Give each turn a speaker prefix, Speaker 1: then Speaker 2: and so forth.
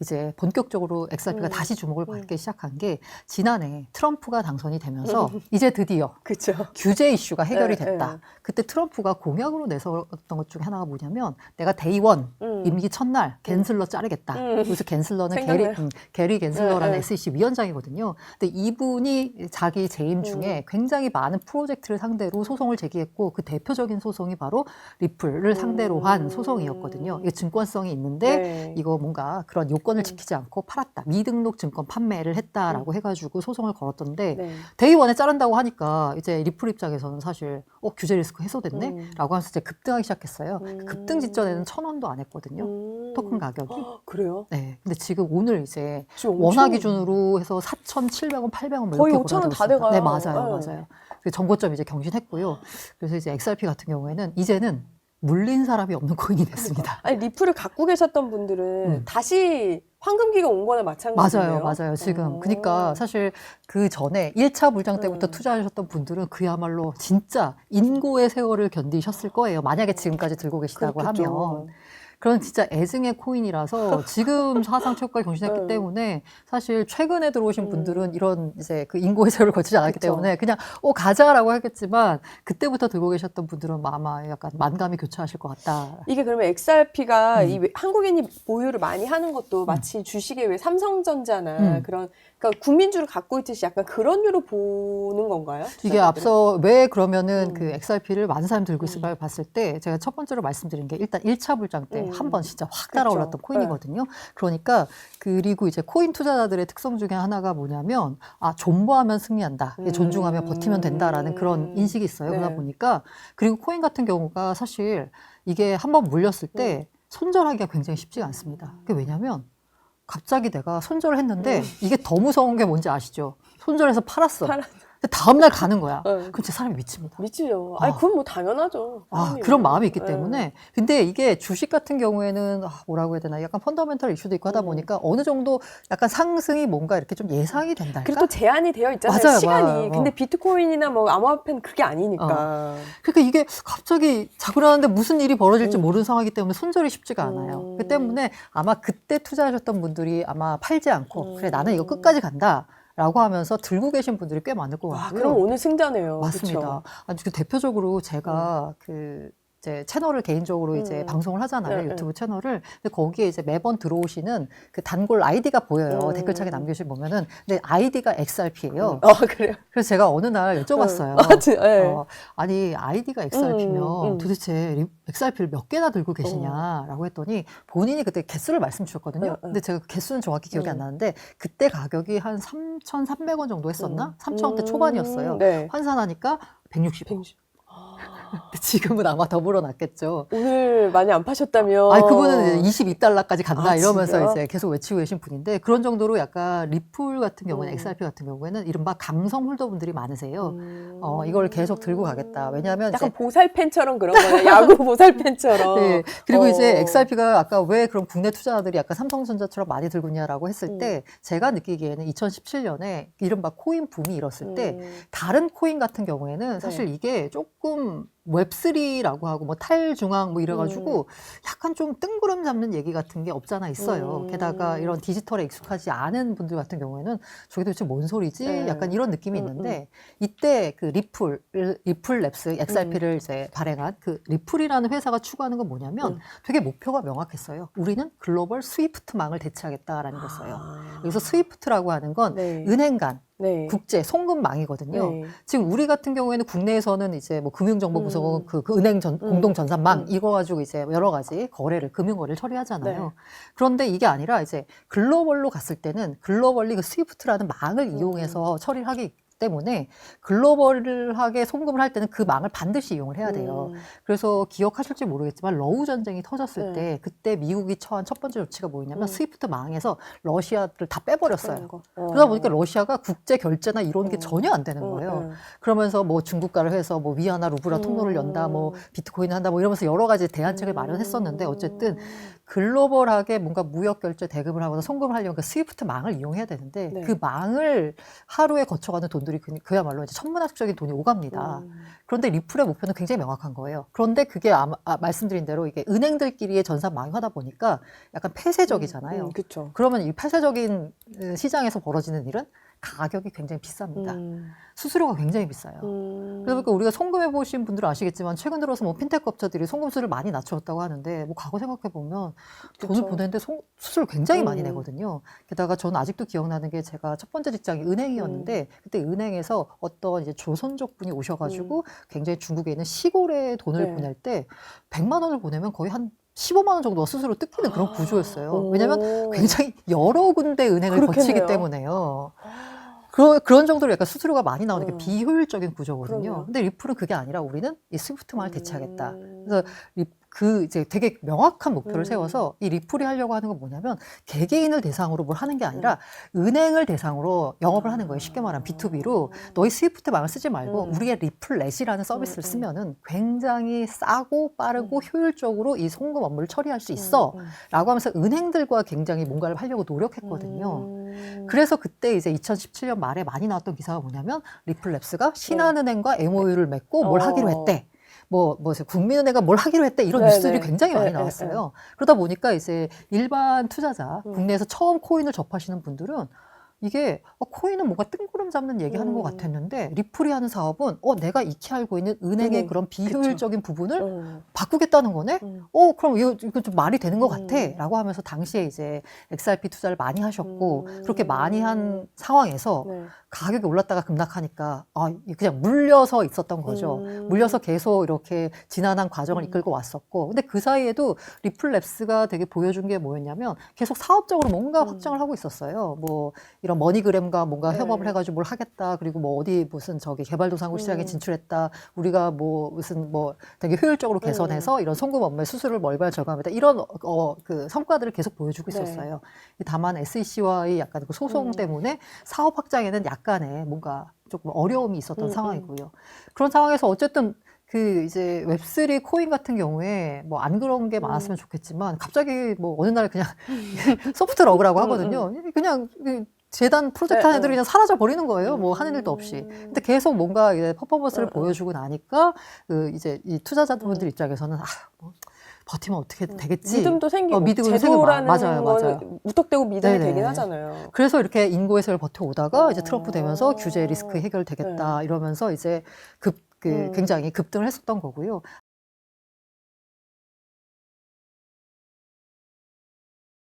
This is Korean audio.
Speaker 1: 이제 본격적으로 XRP가 다시 주목을 받기 시작한 게 지난해 트럼프가 당선이 되면서 이제 드디어
Speaker 2: 그쵸.
Speaker 1: 규제 이슈가 해결이 됐다.
Speaker 2: 네.
Speaker 1: 그때 트럼프가 공약으로 내세웠던 것 중에 하나가 뭐냐면 내가 데이원 임기 첫날 갠슬러 자르겠다. 그래서 갠슬러는 게리 갠슬러라는 SEC 위원장이거든요. 근데 이분이 자기 재임 중에 굉장히 많은 프로젝트를 상대로 소송을 제기했고 그 대표적인 소송이 바로 리플을 상대로 한 소송이었거든요. 이게 증권성이 있는데
Speaker 2: 네.
Speaker 1: 이거 뭔가 그런 요건을 지키지 않고 팔았다. 미등록 증권 판매를 했다라고 해가지고 소송을 걸었던데
Speaker 2: 네.
Speaker 1: 데이원에 자른다고 하니까 이제 리플 입장에서는 사실 규제 리스크 해소됐네? 라고 하면서 이제 급등하기 시작했어요. 그 급등 직전에는 1,000원도 안 했거든요. 토큰 가격이.
Speaker 2: 그래요?
Speaker 1: 네. 근데 지금 오늘 이제
Speaker 2: 지금
Speaker 1: 원화
Speaker 2: 엄청
Speaker 1: 기준으로 해서 4,700원, 800원 뭐
Speaker 2: 거의
Speaker 1: 이렇게
Speaker 2: 5,000원 다
Speaker 1: 올라가고
Speaker 2: 돼가요.
Speaker 1: 있어요. 네, 맞아요.
Speaker 2: 네.
Speaker 1: 맞아요. 그 정고점 이제 경신했고요. 그래서 이제 XRP 같은 경우에는 이제는 물린 사람이 없는 코인이 됐습니다.
Speaker 2: 아니 리플을 갖고 계셨던 분들은 다시 황금기가 온 거나 마찬가지예요.
Speaker 1: 맞아요. 지금. 그러니까 사실 그 전에 1차 불장 때부터 투자하셨던 분들은 그야말로 진짜 인고의 세월을 견디셨을 거예요. 만약에 지금까지 들고 계시다고 하면. 그런 진짜 애증의 코인이라서 지금 사상 최고가를 경신했기 때문에 사실 최근에 들어오신 분들은 이런 이제 그 인고의 세월을 거치지 않았기 때문에 그냥 가자라고 하겠지만 그때부터 들고 계셨던 분들은 아마 약간 만감이 교차하실 것 같다.
Speaker 2: 이게 그러면 XRP가 이 한국인이 보유를 많이 하는 것도 마치 주식의 왜 삼성전자나 그런 그러니까 국민주를 갖고 있듯이 약간 그런 류로 보는 건가요?
Speaker 1: 이게 앞서 왜 그러면은 그 XRP를 많은 사람이 들고 있을까 봤을 때 제가 첫 번째로 말씀드린 게 일단 1차 불장 때 한 번 진짜 확 달아올랐던 코인이거든요. 그러니까 그리고 이제 코인 투자자들의 특성 중에 하나가 뭐냐면 존버하면 승리한다. 존중하면 버티면 된다라는 그런 인식이 있어요. 그러다 보니까 그리고 코인 같은 경우가 사실 이게 한번 물렸을 때 손절하기가 굉장히 쉽지가 않습니다. 그게 왜냐면 갑자기 내가 손절을 했는데 이게 더 무서운 게 뭔지 아시죠? 손절해서 팔았어. 다음날 가는 거야. 그럼 진짜 사람이 미칩니다.
Speaker 2: 미치죠. 아니, 그건 뭐 당연하죠.
Speaker 1: 그런 마음이 있기 때문에. 근데 이게 주식 같은 경우에는 뭐라고 해야 되나 약간 펀더멘털 이슈도 있고 하다 보니까 어느 정도 약간 상승이 뭔가 이렇게 좀 예상이 된다.
Speaker 2: 그리고 또 제한이 되어 있잖아요.
Speaker 1: 맞아요,
Speaker 2: 시간이.
Speaker 1: 맞아요.
Speaker 2: 근데 비트코인이나 뭐 암호화폐는 그게 아니니까.
Speaker 1: 그러니까 이게 갑자기 자그라는데 무슨 일이 벌어질지 모르는 상황이기 때문에 손절이 쉽지가 않아요. 그 때문에 아마 그때 투자하셨던 분들이 아마 팔지 않고 그래 나는 이거 끝까지 간다. 라고 하면서 들고 계신 분들이 꽤 많을 것 같고요.
Speaker 2: 그럼 오늘 승자네요.
Speaker 1: 맞습니다. 아주 대표적으로 제가 이제 채널을 개인적으로 이제 방송을 하잖아요. 유튜브 채널을. 근데 거기에 이제 매번 들어오시는 그 단골 아이디가 보여요. 댓글창에 남겨주시면 보면은. 근데 아이디가 XRP예요.
Speaker 2: 그래요?
Speaker 1: 그래서 제가 어느 날 여쭤봤어요. 아니, 아이디가 XRP면 도대체 XRP를 몇 개나 들고 계시냐라고 했더니 본인이 그때 개수를 말씀 주셨거든요. 근데 제가 그 개수는 정확히 기억이 안 나는데 그때 가격이 한 3,300원 정도 했었나? 3,000원대 초반이었어요.
Speaker 2: 네.
Speaker 1: 환산하니까 160원. 지금은 아마 더 불어났겠죠.
Speaker 2: 오늘 많이 안 파셨다면.
Speaker 1: 아니, 그분은 이제 22달러까지 간다 이러면서
Speaker 2: 진짜요?
Speaker 1: 이제 계속 외치고 계신 분인데 그런 정도로 약간 리플 같은 경우는 XRP 같은 경우에는 이른바 강성 홀더분들이 많으세요. 이걸 계속 들고 가겠다. 왜냐하면
Speaker 2: 약간
Speaker 1: 이제
Speaker 2: 보살팬처럼 그런 거예요. 야구 보살팬처럼.
Speaker 1: 네. 그리고 이제 XRP가 아까 왜 그럼 국내 투자자들이 약간 삼성전자처럼 많이 들고 있냐라고 했을 때 제가 느끼기에는 2017년에 이른바 코인 붐이 일었을 때 다른 코인 같은 경우에는 사실 이게 조금 웹3라고 하고 뭐 탈중앙 뭐 이래가지고 약간 좀 뜬구름 잡는 얘기 같은 게 없잖아 있어요. 게다가 이런 디지털에 익숙하지 않은 분들 같은 경우에는 저게 도대체 뭔 소리지? 약간 이런 느낌이 있는데 이때 그 리플 랩스 XRP를 이제 발행한 그 리플이라는 회사가 추구하는 건 뭐냐면 되게 목표가 명확했어요. 우리는 글로벌 스위프트망을 대체하겠다라는 거였어요. 여기서 스위프트라고 하는 건 은행 간 국제 송금망이거든요. 지금 우리 같은 경우에는 국내에서는 이제 뭐 금융정보구조원 그 은행 공동 전산망 이거 가지고 이제 여러 가지 금융 거래를 처리하잖아요. 그런데 이게 아니라 이제 글로벌로 갔을 때는 글로벌리 그 스위프트라는 망을 이용해서 처리를 하기 때문에 글로벌하게 송금을 할 때는 그 망을 반드시 이용을 해야 돼요. 그래서 기억하실지 모르겠지만 러우 전쟁이 터졌을 때 그때 미국이 처한 첫 번째 조치가 뭐였냐면 스위프트 망에서 러시아를 다 빼버렸어요. 그러다 보니까 러시아가 국제 결제나 이런 게 전혀 안 되는 거예요. 그러면서 뭐 중국가를 해서 뭐 위아나 루브라 통로를 연다, 뭐 비트코인 한다, 뭐 이러면서 여러 가지 대안책을 마련했었는데 어쨌든 글로벌하게 뭔가 무역 결제 대금을 하거나 송금을 하려면 그 스위프트 망을 이용해야 되는데
Speaker 2: 네.
Speaker 1: 그 망을 하루에 거쳐가는 돈들이 그야말로 이제 천문학적인 돈이 오갑니다. 그런데 리플의 목표는 굉장히 명확한 거예요. 그런데 그게 말씀드린 대로 이게 은행들끼리의 전산망이하다 보니까 약간 폐쇄적이잖아요.
Speaker 2: 그렇죠.
Speaker 1: 그러면 이 폐쇄적인 시장에서 벌어지는 일은 가격이 굉장히 비쌉니다. 수수료가 굉장히 비싸요. 그러니까 우리가 송금해 보신 분들은 아시겠지만 최근 들어서 뭐 핀테크 업체들이 송금수를 많이 낮췄다고 하는데 뭐 과거 생각해 보면 돈을
Speaker 2: 그쵸.
Speaker 1: 보내는데 수수료 굉장히 많이 내거든요. 게다가 저는 아직도 기억나는 게 제가 첫 번째 직장이 은행이었는데 그때 은행에서 어떤 이제 조선족 분이 오셔가지고 굉장히 중국에 있는 시골에 돈을
Speaker 2: 네.
Speaker 1: 보낼 때 100만 원을 보내면 거의 한 15만 원 정도가 스스로 뜯기는 그런 구조였어요. 왜냐면 굉장히 여러 군데 은행을 거치기
Speaker 2: 그렇겠네요.
Speaker 1: 때문에요. 그런 정도로 약간 수수료가 많이 나오는 게 비효율적인 구조거든요.
Speaker 2: 그럼요.
Speaker 1: 근데 리플은 그게 아니라 우리는 이 스위프트만을 대체하겠다. 그래서 이제 되게 명확한 목표를 세워서 이 리플이 하려고 하는 건 뭐냐면 개개인을 대상으로 뭘 하는 게 아니라 은행을 대상으로 영업을 하는 거예요. 쉽게 말하면 B2B로 너희 스위프트 망을 쓰지 말고 우리의 리플렛이라는 서비스를 쓰면은 굉장히 싸고 빠르고 효율적으로 이 송금 업무를 처리할 수 있어. 라고 하면서 은행들과 굉장히 뭔가를 하려고 노력했거든요. 그래서 그때 이제 2017년 말에 많이 나왔던 기사가 뭐냐면 리플랩스가 신한은행과 MOU를 맺고 뭘 하기로 했대. 뭐 국민은행가 뭘 하기로 했대 이런 뉴스들이 굉장히 많이 나왔어요. 그러다 보니까 이제 일반 투자자, 국내에서 처음 코인을 접하시는 분들은 이게 코인은 뭔가 뜬구름 잡는 얘기하는 것 같았는데 리플이 하는 사업은 내가 익히 알고 있는 은행의 그런 비효율적인 부분을 바꾸겠다는 거네? 그럼 이거 좀 말이 되는 것 같아. 라고 하면서 당시에 이제 XRP 투자를 많이 하셨고 그렇게 많이 한 상황에서 가격이 올랐다가 급락하니까 그냥 물려서 있었던 거죠. 물려서 계속 이렇게 지난한 과정을 이끌고 왔었고 근데 그 사이에도 리플랩스가 되게 보여준 게 뭐였냐면 계속 사업적으로 뭔가 확장을 하고 있었어요. 뭐 이런 머니그램과 뭔가 협업을 해가지고 뭘 하겠다. 그리고 뭐 어디 무슨 개발도상국 시장에 진출했다. 우리가 뭐 무슨 되게 효율적으로 개선해서 이런 송금 업무의 수수료를 멀발 절감했다. 이런 그 성과들을 계속 보여주고 있었어요. 다만 SEC와의 약간 그 소송 때문에 사업 확장에는 약간의 뭔가 조금 어려움이 있었던 상황이고요. 그런 상황에서 어쨌든 그 이제 웹3 코인 같은 경우에 뭐 안 그런 게 많았으면 좋겠지만 갑자기 뭐 어느 날 그냥 소프트 러그라고 하거든요. 그냥 재단 프로젝트 하는 애들이 그냥 사라져 버리는 거예요. 뭐 하는 일도 없이. 근데 계속 뭔가 이제 퍼포먼스를 보여주고 나니까 그 이제 이 투자자분들 입장에서는 뭐 버티면 어떻게 되겠지.
Speaker 2: 믿음도 생기고
Speaker 1: 믿음도
Speaker 2: 제도라는
Speaker 1: 맞아요.
Speaker 2: 거는 무턱대고 믿음이
Speaker 1: 네네.
Speaker 2: 되긴 하잖아요.
Speaker 1: 그래서 이렇게 인고해서를 버텨오다가 이제 트럼프 되면서 규제 리스크 해결되겠다 이러면서 이제 굉장히 급등을 했었던 거고요.